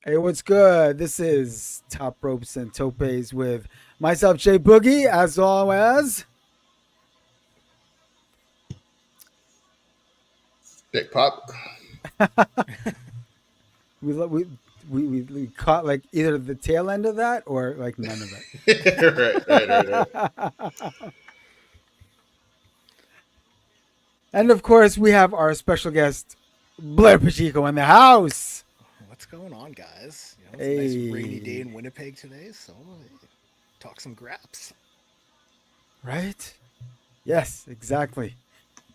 Hey, what's good? This is Top Ropes and Topes with myself, Jay Boogie, as always. Big Pop. we, we, we caught like either the tail end of that or like none of Right. it. And of course, we have our special guest, Blair Pacheco, in the house. What's going on, guys? It's a nice rainy day Hey, in Winnipeg today, so talk some graps. right? Yes, exactly.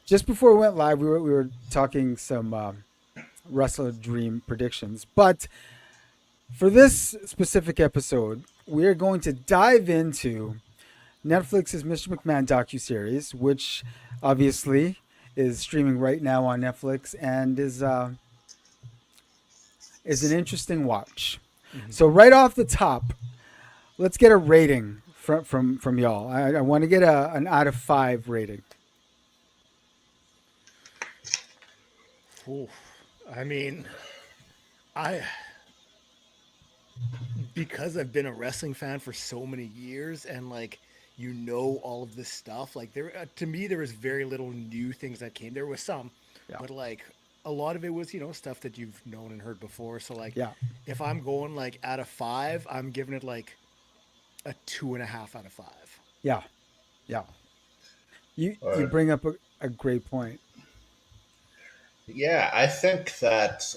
Just before we went live, we were talking some Wrestle Dream predictions, but for this specific episode, we're going to dive into Netflix's Mr. McMahon docuseries, which obviously is streaming right now on Netflix and is an interesting watch. Mm-hmm. So right off the top, let's get a rating from y'all. I want to get an out of 5 rating. Ooh, I mean, I because I've been a wrestling fan for so many years, and all of this stuff. Like there, to me, there was very little new things that came. There was some, Yeah, but a lot of it was stuff that you've known and heard before. So yeah, if I'm going out of five, I'm giving it like a 2.5 out of 5. yeah, yeah. You Uh, bring up a great point. yeah, I think that,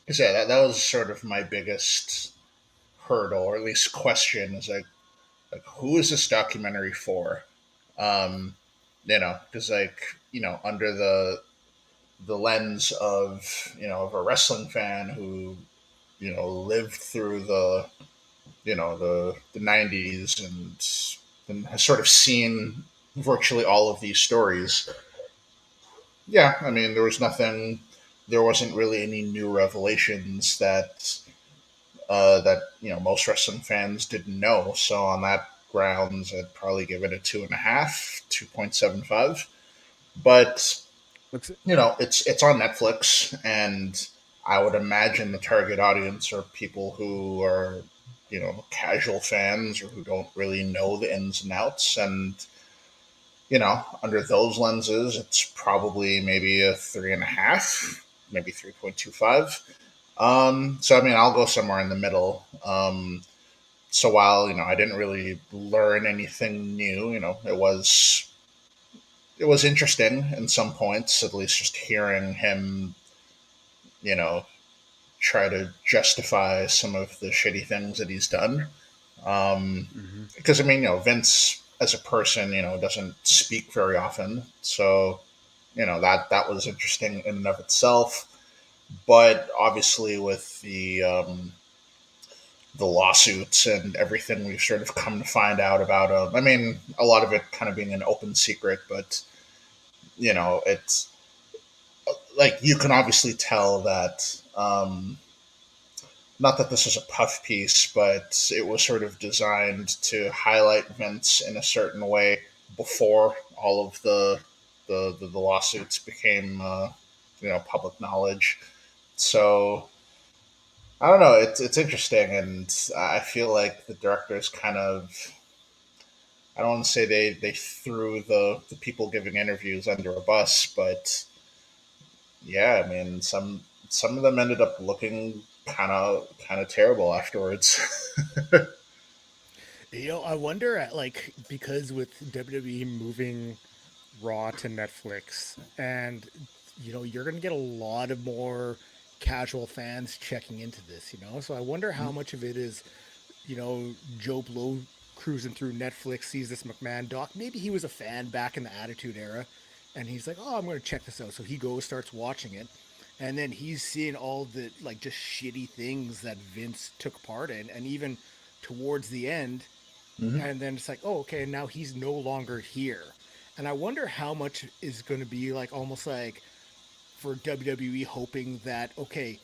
'cause, yeah, that was sort of my biggest hurdle, or at least question, is like who is this documentary for? Um, because under the lens of of a wrestling fan who lived through the '90s and has sort of seen virtually all of these stories. Yeah, I mean, there wasn't really any new revelations that most wrestling fans didn't know. So on that grounds, I'd probably give it a 2.5, 2.75. But Looks it's on Netflix, and I would imagine the target audience are people who are casual fans or who don't really know the ins and outs, and under those lenses, it's probably maybe a 3.5, maybe 3.25. So I mean, I'll go somewhere in the middle. So while I didn't really learn anything new, it was interesting in some points, at least just hearing him, you know, try to justify some of the shitty things that he's done. Um, hmm because I mean, Vince as a person, doesn't speak very often, so that was interesting in and of itself. But obviously, with the lawsuits and everything we've sort of come to find out about him, I mean, a lot of it kind of being an open secret, but it's like you can obviously tell that. Not that this is a puff piece, but it was sort of designed to highlight Vince in a certain way before all of the lawsuits became public knowledge. So I don't know. It's interesting, and I feel like the directors kind of, I don't want to say they threw the people giving interviews under a bus, but yeah, I mean some of them ended up looking kind of terrible afterwards. I wonder at because with WWE moving Raw to Netflix, and you're gonna get a lot of more casual fans checking into this. So I wonder how much of it is Joe Blow cruising through Netflix, sees this McMahon doc. Maybe he was a fan back in the Attitude Era, and he's like, "Oh, I'm going to check this out." So he goes, starts watching it, and then he's seeing all the just shitty things that Vince took part in, and even towards the end, hmm and then it's like, "Oh, okay, now he's no longer here." And I wonder how much is going to be almost like for WWE hoping that okay,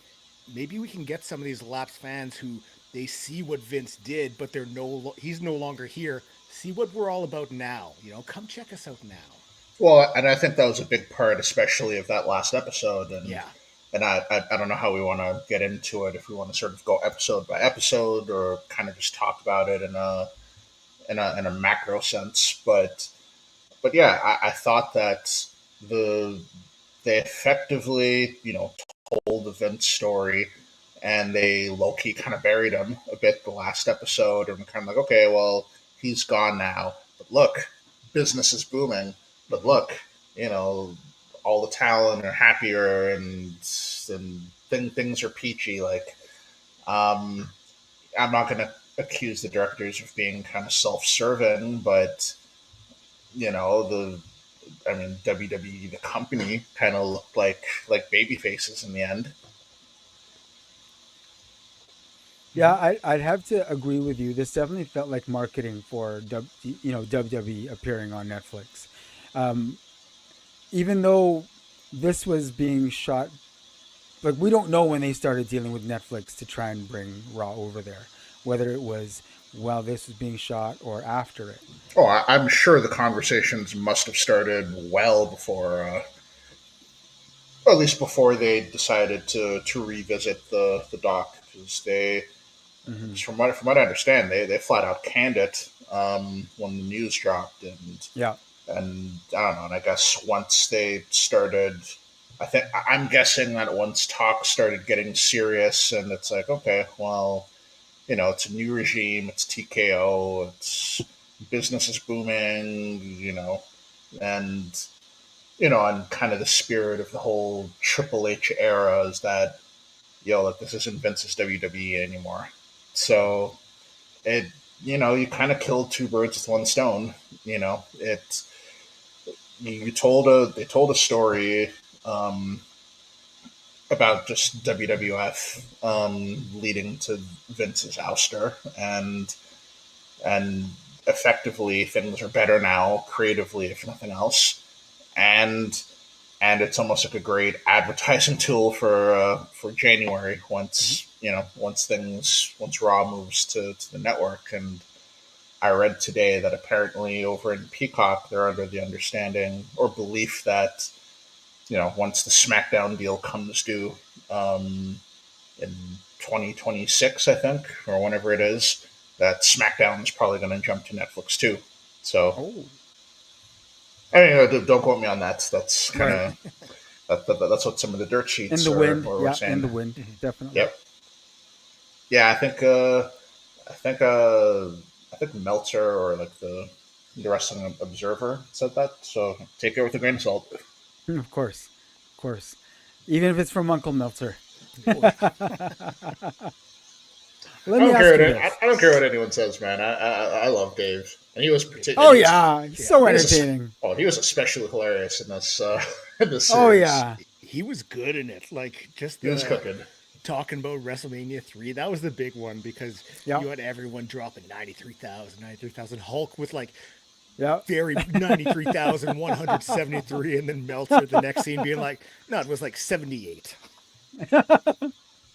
maybe we can get some of these lapsed fans who they see what Vince did, but he's no longer here. See what we're all about now. Come check us out now. Well, and I think that was a big part, especially of that last episode, and Yeah. and I don't know how we want to get into it, if we want to sort of go episode by episode or kind of just talk about it in a macro sense, but yeah, I thought that the they effectively, told the Vince story, and they low key kind of buried him a bit the last episode, and kind of like, okay, well, he's gone now, but look, business is booming, but Mhm. look, you know, all the talent are happier, and things are peachy. Like, um, I'm not going to accuse the directors of being kind of self-serving, but the I mean, WWE, the company, kind of looked like baby faces in the end. Yeah, I'd have to agree with you. This definitely felt like marketing for WWE appearing on Netflix. Um, Even though this was being shot, like we don't know when they started dealing with Netflix to try and bring Raw over there, whether it was while this was being shot or after it. Oh, I'm sure the conversations must have started well before, or at least before they decided to revisit the doc, because they, Hmm. from what I understand, they flat out canned it when the news dropped, Yeah. and I don't know. And I guess once they started, I'm guessing that once talks started getting serious, and it's like, okay, well, it's a new regime, it's TKO, it's business is booming, and and kind of the spirit of the whole Triple H era is that, like, this isn't Vince's WWE anymore. So it, you kind of killed two birds with one stone. It they told a story um, about just WWF leading to Vince's ouster, and effectively things are better now creatively, if nothing else, and it's almost like a great advertising tool for January, Hmm. once Raw moves to the network. And I read today that apparently over in Peacock they're under the understanding or belief that, once the SmackDown deal comes due, in 2026, I think, or whenever it is, that SmackDown is probably going to jump to Netflix too. So, Oh, I mean, don't quote me on that. That's kind right. of that's what some of the dirt In sheets the are, wind. were Yeah, in saying. the wind. Mhm. Definitely. Yep. Yeah, I think uh, I think Meltzer, or like the Wrestling Observer, said that. So take it with a grain of salt. Of course. Of course. Even if it's from Uncle Meltzer. Boy. Let me ask you this. I don't care what anyone says, man. I love Dave, and Oh, yeah. He's Yeah. so he was entertaining. he was especially hilarious in this in this Oh, series. yeah. He was good in it. Like just He was the cooking. talking about WrestleMania 3, that was the big one because Yeah. you had everyone dropping 93,000 Hulk with like Yeah. very 93,173, and then Meltzer the next scene being like, no, it was like 78.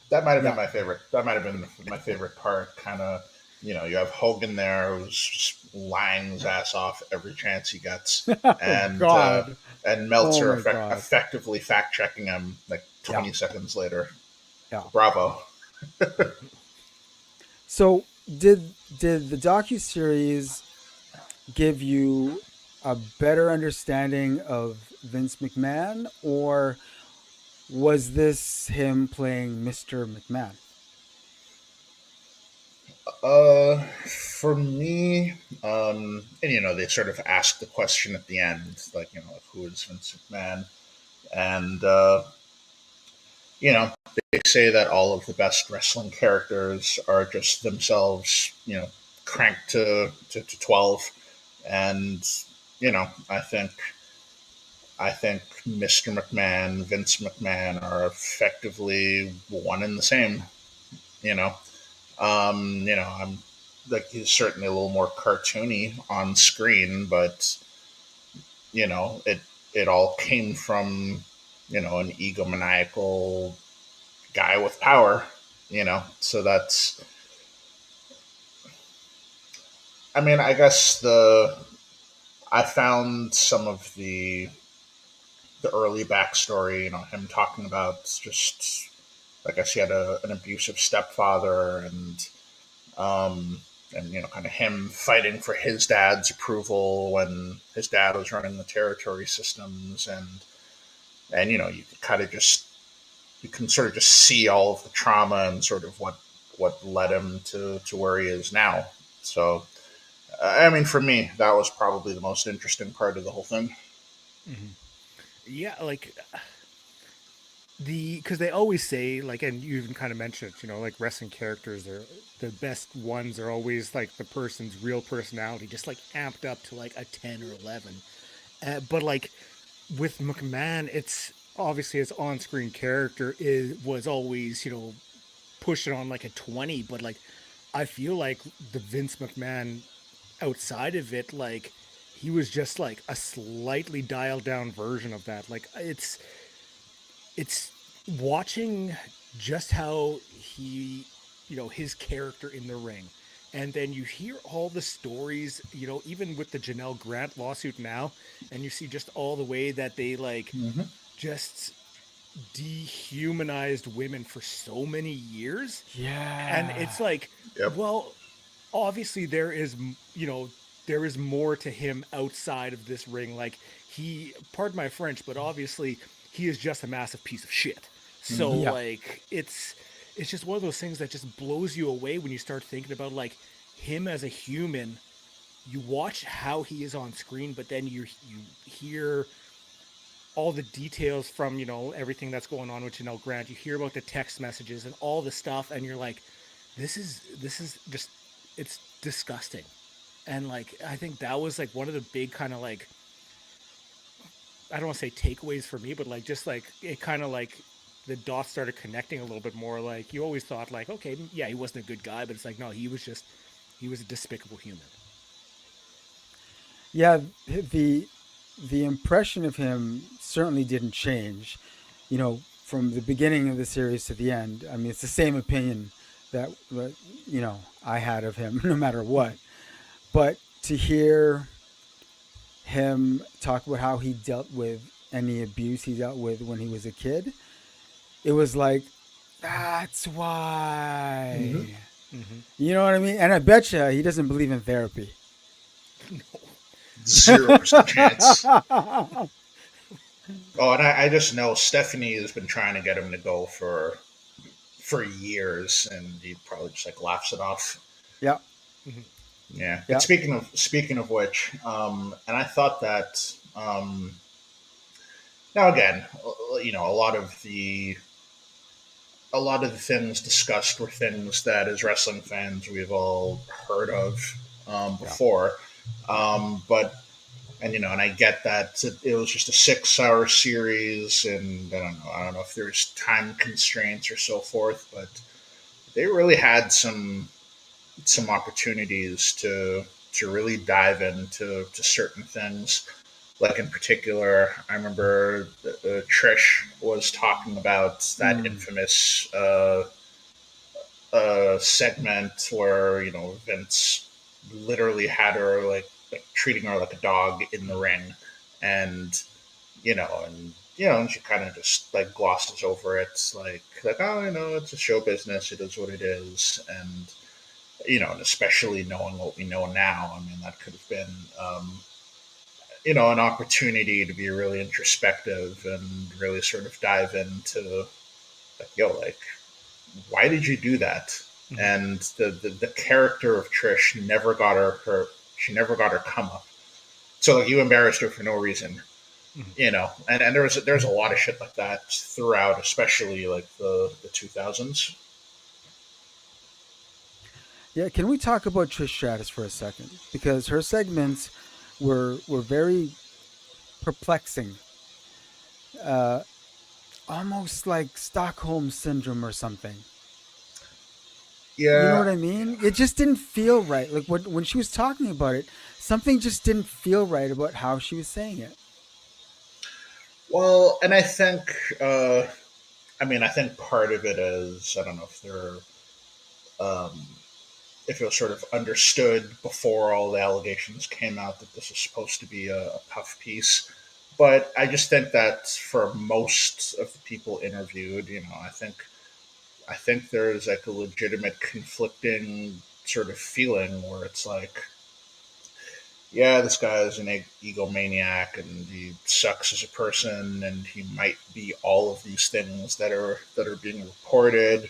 That might have been Yeah. my favorite. That might have been my favorite part. Kind of, you have Hogan there who's just lying his ass off every chance he gets, Oh, and uh, God. and Oh, Meltzer my God. effectively fact checking him like Yeah. 20 seconds later. Yeah. Bravo. So did the docu-series give you a better understanding of Vince McMahon, or was this him playing Mr. McMahon? For me, and they sort of asked the question at the end, like, like, who is Vince McMahon, and they say that all of the best wrestling characters are just themselves, cranked to 12, and I think Mr. McMahon, Vince McMahon are effectively one and the same. You know, I'm like, he's certainly a little more cartoony on screen, but it all came from an egomaniacal guy with power. So that's, I mean, I guess I found some of the the early backstory. Him talking about just, I guess he had an abusive stepfather, um, and kind of him fighting for his dad's approval when his dad was running the territory systems, and you kind of just you can sort of just see all of the trauma and sort of what led him to where he is now. So, I mean, for me, that was probably the most interesting part of the whole thing. Hmm. Yeah, like because they always say like, and you even kind of mentioned it, like wrestling characters are the best ones are always like the person's real personality, just like amped up to like a 10 or 11. But like with McMahon, it's obviously his on-screen character was always pushing on like a 20, but like I feel like the Vince McMahon outside of it, like he was just like a slightly dialed down version of that. Like it's watching just how his character in the ring. And then you hear all the stories, even with the Janelle Grant lawsuit now, and you see just all the way that they like Mm-hmm. just dehumanized women for so many years. And Yeah. it's like, Yep. well, obviously there is more to him outside of this ring. Like pardon my French, but obviously he is just a massive piece of shit. So Mm-hmm. Yeah. like it's just one of those things that just blows you away when you start thinking about like him as a human. You watch how he is on screen, but then you hear all the details from everything that's going on with Janelle Grant. You hear about the text messages and all the stuff, and you're like, this is just it's disgusting. And like I think that was like one of the big kind of like I don't want to say takeaways for me, but like just like it kind of like the dots started connecting a little bit more. Like you always thought like, okay, yeah, he wasn't a good guy, but it's like no, he was a despicable human. Yeah, the impression of him certainly didn't change, from the beginning of the series to the end. I mean, it's the same opinion that I had of him, no matter what. But to hear him talk about how he dealt with any abuse he dealt with when he was a kid, it was like, that's Mm-hmm. why. Mm-hmm. You know what I mean? And I bet you he doesn't believe in therapy. 0% chance. Oh, and I just know Stephanie has been trying to get him to go for years, and he probably just like laughs it off. Yeah, Mm-hmm. Yeah. But yeah. speaking of which, and I thought that now again, a lot of the things discussed were things that as wrestling fans we've all heard of Yeah. before, but and I get that it was just a 6 hour series, and I don't know if there's time constraints or so forth, but they really had some opportunities to really dive into to certain things. Like in particular, I remember Trish was talking about that Mm. infamous segment where Vince literally had her like treating her like a dog in the ring, and and she kind of just like glosses over it, like oh, it's a show business, it is what it is, and and especially knowing what we know now, I mean, that could have been, an opportunity to be really introspective and really sort of dive into, like, yo, like, why did you do that? Mm-hmm. And the character of Trish never got her she never got her come up. So like you embarrassed her for no reason, Mm-hmm. and there's a lot of shit like that throughout, especially like the 2000s. Yeah, can we talk about Trish Stratus for a second? Because her segments were very perplexing, uh, almost like Stockholm syndrome or something. You know what Yeah. I mean? It just didn't feel right. Like when she was talking about it, something just didn't feel right about how she was saying it. Well, and I think, I think part of it is, I don't know um, if it was sort of understood before all the allegations came out that this was supposed to be a puff piece, But I just think that for most of the people interviewed, I think there's like a legitimate conflicting sort of feeling where it's like, yeah, this guy is an egomaniac and he sucks as a person and he might be all of these things that are being reported,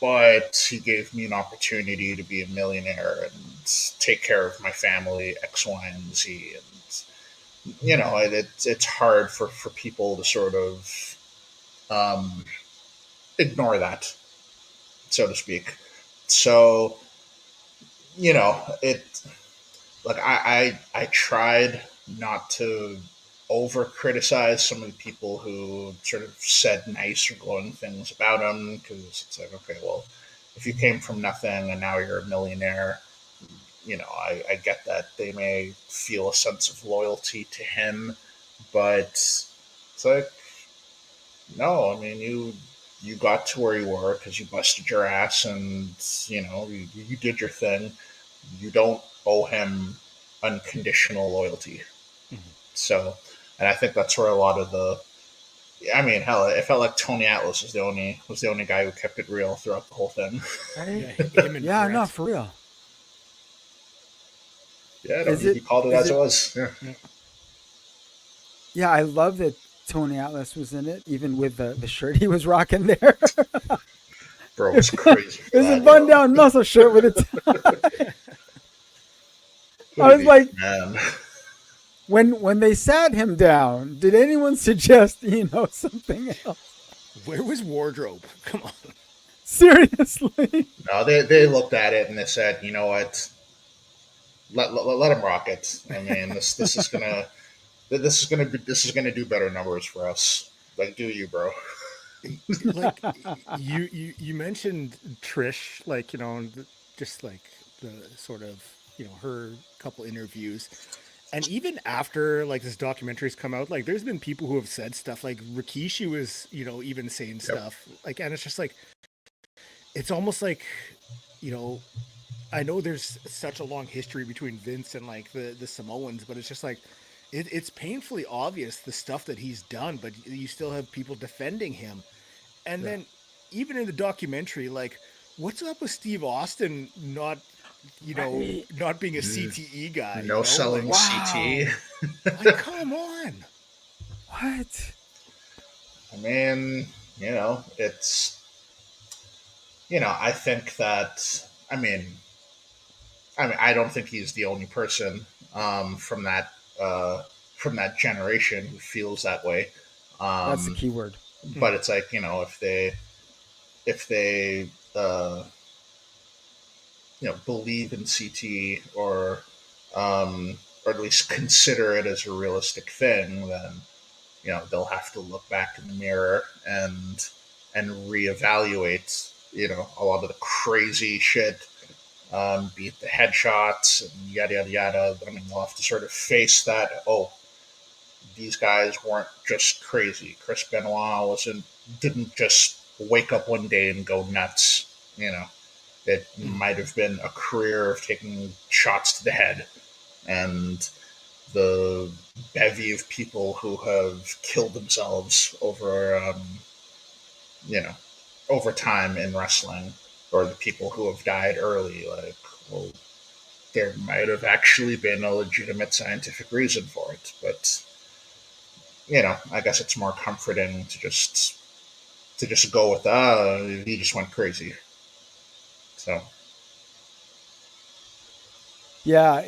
but he gave me an opportunity to be a millionaire and take care of my family, X, Y, and Z. And it's hard for people to sort of um, ignore that, so to speak. So it like I tried not to over criticize some of the people who sort of said nice or glowing things about him, because it's like, okay, well, if you came from nothing and now you're a millionaire, I get that they may feel a sense of loyalty to him, but it's like, no, I mean, you got to where you were because you busted your ass and you did your thing. You don't owe him unconditional loyalty. Mhm. So, and I think that's where a lot of I mean, hell, it felt like Tony Atlas was the only guy who kept it real throughout the whole thing. Right? Yeah, him and Yeah, no, Brett. for real. Yeah, no, Is he it? called it Is as it it? was. Yeah. Yeah. Yeah, I love that Tony Atlas was in it, even with the shirt he was rocking there. Bro was crazy It for was a that, button yo. down muscle shirt with a tie. Who I did was he, like, man? when they sat him down, did anyone suggest something else? Where was wardrobe? Come on. Seriously. No, they looked at it and they said, you know what, let him rock it. I mean, this is gonna do better numbers for us. Like, do you, bro? Like you mentioned Trish, like just like the sort of her couple interviews, and even after like this documentary's come out, like there's been people who have said stuff like Rikishi was even saying Yep. stuff like, and it's just like it's almost like you know I know there's such a long history between Vince and like the Samoans, but it's just like it's painfully obvious the stuff that he's done, but you still have people defending him. And Yeah. then even in the documentary, like, what's up with Steve Austin Right. not being a Mm, CTE guy, no selling Like, CT. Wow. come on. What? I mean, it's I think that I don't think he's the only person uh, from that generation who feels that way. That's the Um, key word. but it's like, if they believe in CT, or at least consider it as a realistic thing, then they'll have to look back in the mirror and reevaluate a lot of the crazy shit, be it the headshots and yada yada yada. I mean, they'll have to sort of face that. Oh, these guys weren't just crazy. Chris Benoit didn't just wake up one day and go nuts. It might have been a career of taking shots to the head, and the bevy of people who have killed themselves you know, over time in wrestling, or the people who have died early. Like, well, there might have actually been a legitimate scientific reason for it, but I guess it's more comforting to just go with he just went crazy. So Yeah,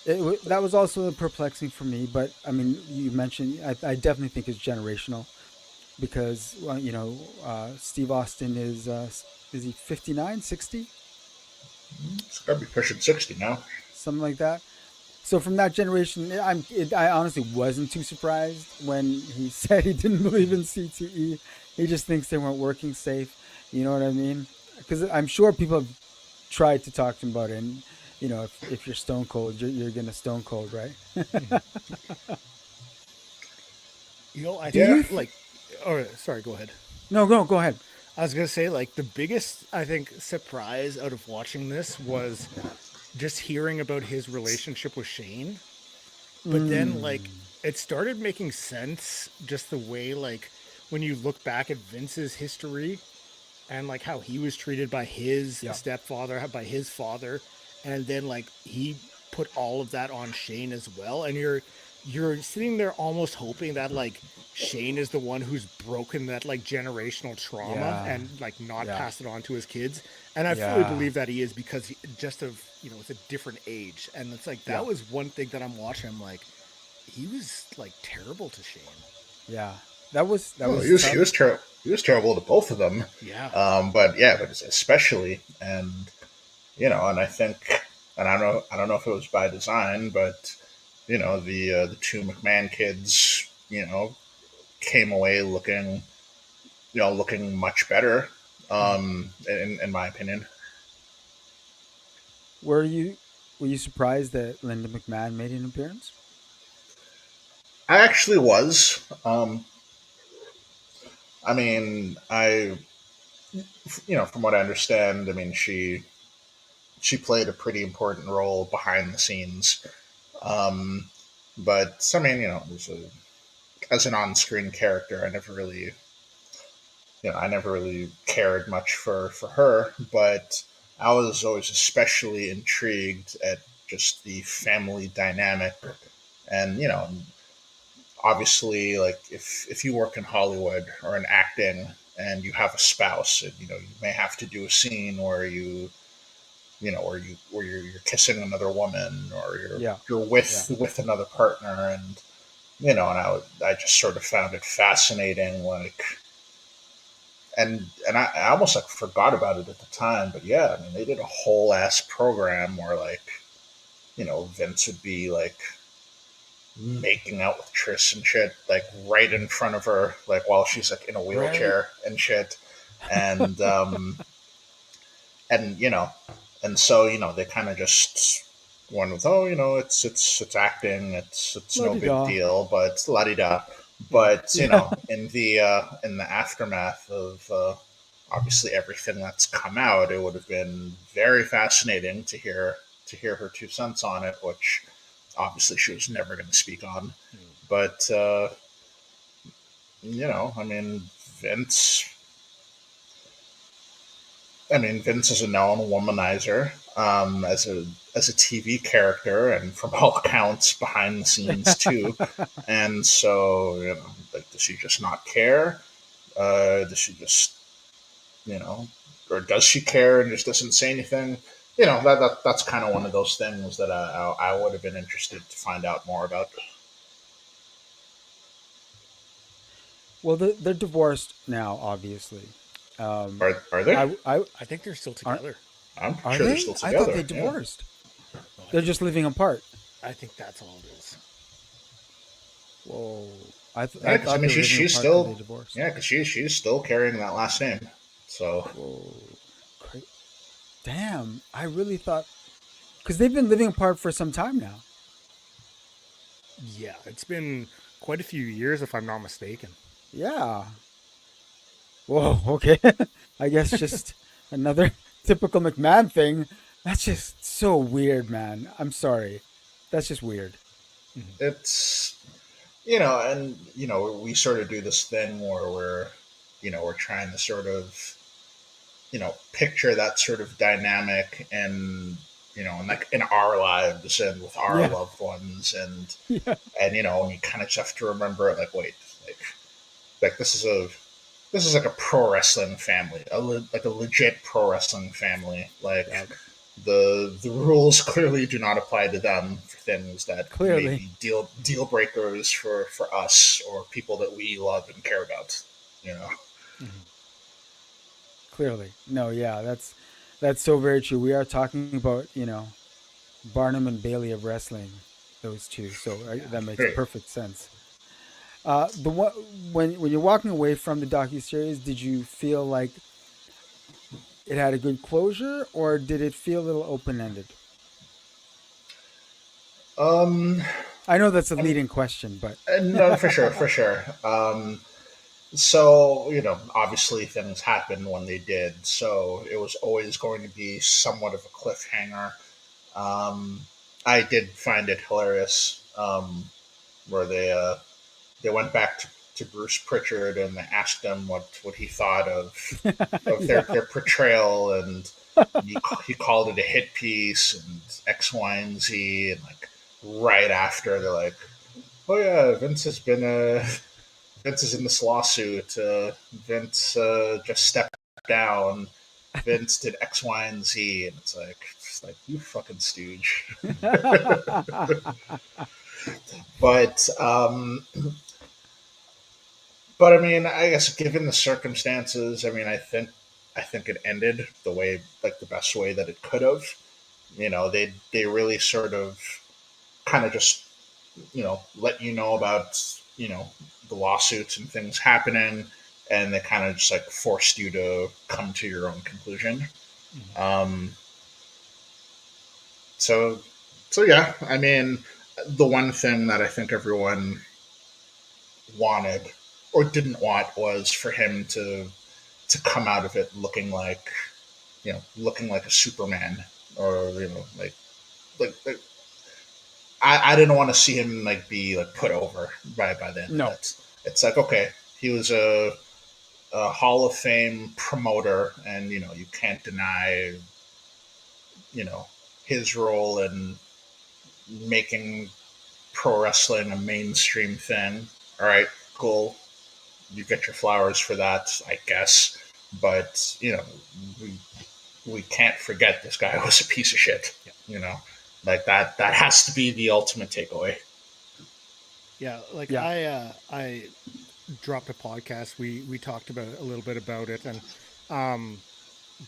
that was also perplexing for me. But I mean, you mentioned I definitely think it's generational because well, Steve Austin is he 59, 60, it's got to be pushing 60 now. something like that. So from that generation, I honestly wasn't too surprised when he said he didn't believe in CTE. He just thinks they weren't working safe. You know what I mean? Because I'm sure people have tried to talk to him about it. And if you're stone cold, you're gonna stone cold, right? I Do Yeah. think you? like, or sorry, go ahead. No, go ahead. I was gonna say like the biggest I think surprise out of watching this was just hearing about his relationship with Shane. But then like Mm. it started making sense just the way like when you look back at Vince's history and like how he was treated by his Yeah. stepfather, by his father, and then like he put all of that on Shane as well. And you're sitting there almost hoping that like Shane is the one who's broken that like generational trauma Yeah. and like not Yeah. passed it on to his kids. And I fully Yeah. believe that he is because just of it's a different age. And it's like Yeah. that was one thing that I'm watching. I'm like, he was like terrible to Shane. Yeah. That was Oh, he tough. was terrible. He was terrible to both of them. Yeah. But yeah, but especially, and and I think, and I don't know if it was by design, but the two McMahon kids, came away looking, looking much better, Mhm. in my opinion. Were you were you surprised that Linda McMahon made an appearance? I actually was. I mean, from what I understand, I mean, she played a pretty important role behind the scenes. Um, but I mean, as an on-screen character, I never really cared much for her. But I was always especially intrigued at just the family dynamic, and obviously, like if you work in Hollywood or in acting and you have a spouse, and you may have to do a scene where you're kissing another woman, or Yeah. you're Yeah. with another partner, and and I just sort of found it fascinating, like, and I almost like forgot about it at the time, but yeah, I mean, they did a whole ass program where, like, Vince would be like making out with Trish and shit, like right in front of her, like while she's like in a Right. wheelchair and shit, and and and so they kind of just went with, oh, it's acting, it's La no di big da. deal, but la di da. Yeah. But Yeah. in the aftermath of obviously everything that's come out, it would have been very fascinating to hear her 2 cents on it, which obviously she was never going to speak on. But I mean, Vince. I mean, Vince is a known womanizer, as a TV character, and from all accounts, behind the scenes too. And so, like, does she just not care? Does she just, you know, or does she care and just doesn't say anything? That's kind of one of those things that I would have been interested to find out more about. Well, they're divorced now, obviously. Um, Are they? I I think they're still aren't together. I'm are sure they're they? still I thought they together. Yeah. divorced. No, They're just living apart. I think that's all it is. Whoa. Yeah, I because I thought mean, they were living she's apart because they still, divorced. yeah, because she's still carrying that last name. So Whoa. Damn. I really thought because they've been living apart for some time now. Yeah, it's been quite a few years if I'm not mistaken. Yeah. Whoa. Okay. I guess just another typical McMahon thing. That's just so weird, man. I'm sorry. That's just weird. it's and we sort of do this thing where we're trying to sort of picture that sort of dynamic, and in like in our lives and with our Yeah. loved ones, Yeah. and and you kind of just have to remember, like, wait, like this is like a pro wrestling family, like a legit pro wrestling family. Like, Yeah. the rules clearly do not apply to them for things that may Clearly. be deal breakers for us or people that we love and care about. You know. Mhm. Clearly. No, yeah, that's so very true. We are talking about, Barnum and Bailey of wrestling, those two. So Yeah. that makes Great. perfect sense. The one when you're walking away from the docu series, did you feel like it had a good closure, or did it feel a little open ended? Um. I know that's a I mean, leading question, but no, for sure, for sure. So obviously things happened when they did, so it was always going to be somewhat of a cliffhanger. Um, I did find it hilarious, where they went back to Bruce Pritchard and they asked him what he thought of Yeah. their portrayal, and he called it a hit piece and X, Y, and Z, and like right after they're like, oh yeah, Vince is in this lawsuit. Vince just stepped down. Vince did X, Y, and Z, and it's like you fucking stooge. But but I mean, I guess given the circumstances, I mean, I think it ended the way, like the best way that it could have. You know, they really sort of kind of just, let you know about, the lawsuits and things happening, and they kind of just like forced you to come to your own conclusion. Um, so so yeah, I mean, the one thing that I think everyone wanted or didn't want was for him to come out of it looking like a Superman, or like I didn't want to see him like be like put over by the end of No. it. It's like, okay, he was a Hall of Fame promoter, and you can't deny you know his role in making pro wrestling a mainstream thing. All right, cool. You get your flowers for that, I guess. But we we can't forget this guy was a piece of shit. Yeah. Like that has to be the ultimate takeaway. Yeah, like Yeah. I dropped a podcast. We talked about a little bit about it, and um,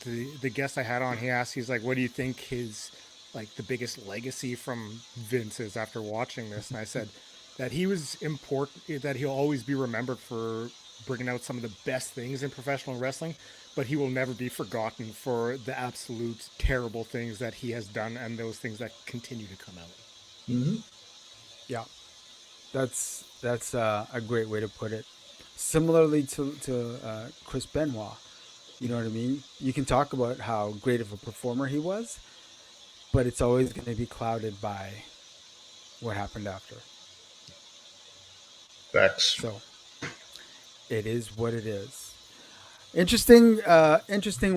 the guest I had on, he's like, "What do you think his like the biggest legacy from Vince is after watching this?" And I said that he was important, that he'll always be remembered for bringing out some of the best things in professional wrestling, but he will never be forgotten for the absolute terrible things that he has done and those things that continue to come out. Mm-hmm. Yeah. That's a great way to put it. Similarly to Chris Benoit, you know what I mean. You can talk about how great of a performer he was, but it's always going to be clouded by what happened after. Facts. So it is what it is. Interesting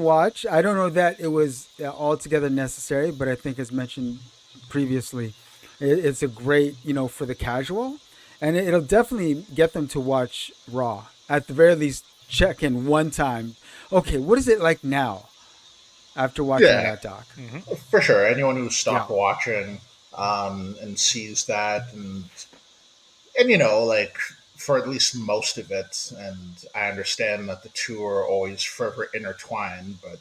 watch. I don't know that it was altogether necessary, but I think, as mentioned previously, it's a great, for the casual, and it'll definitely get them to watch Raw. At the very least, check in one time. Okay, what is it like now after watching Yeah, that doc? Mm-hmm. for sure. Anyone who stopped Yeah, watching and sees that, and like for at least most of it, and I understand that the two are always forever intertwined, but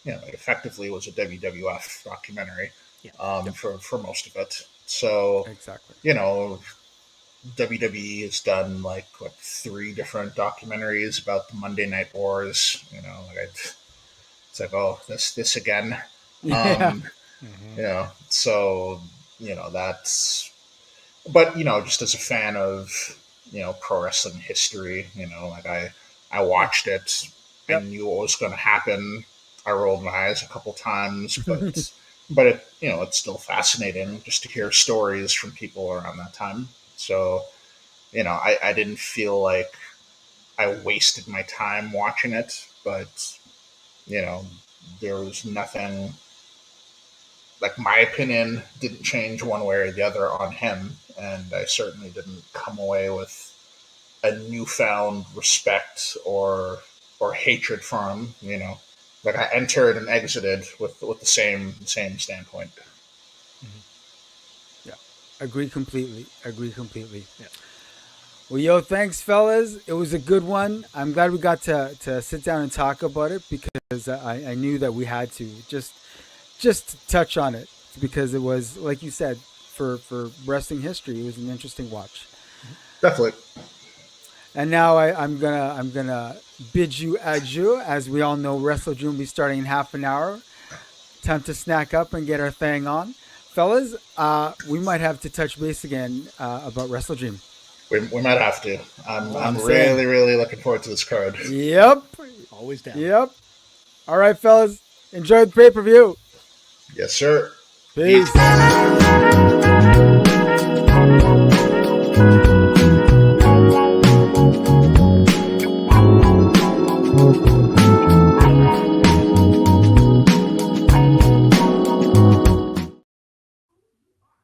it effectively was a WWF documentary Yeah. yep, for most of it. So exactly. you know, WWE has done like what, three different documentaries about the Monday Night Wars. It's like, oh, this again. Yeah, Um, Mm-hmm. so that's. But just as a fan of pro wrestling history, like I yeah, watched it. I yep. knew what was going to happen. I rolled my eyes a couple times, but it it's still fascinating just to hear stories from people around that time. So I didn't feel like I wasted my time watching it, but you know, there was nothing, like my opinion didn't change one way or the other on him, and I certainly didn't come away with a newfound respect or hatred for him. Like I entered and exited with the same standpoint. Mm-hmm. Yeah, agree completely. Agree completely. Yeah. Well, yo, thanks, fellas. It was a good one. I'm glad we got to sit down and talk about it, because I knew that we had to just touch on it, because it was, like you said, for wrestling history, it was an interesting watch. Definitely. And now I'm gonna bid you adieu. As we all know, Wrestle June will be starting in half an hour. Time to snack up and get our thing on, fellas. We might have to touch base again about Wrestle Dream. We might have to. I'm I'm saying. really really looking forward to this card. Yep. Always down. Yep. All right, fellas. Enjoy the pay per view. Yes, sir. Peace. Peace. Bye.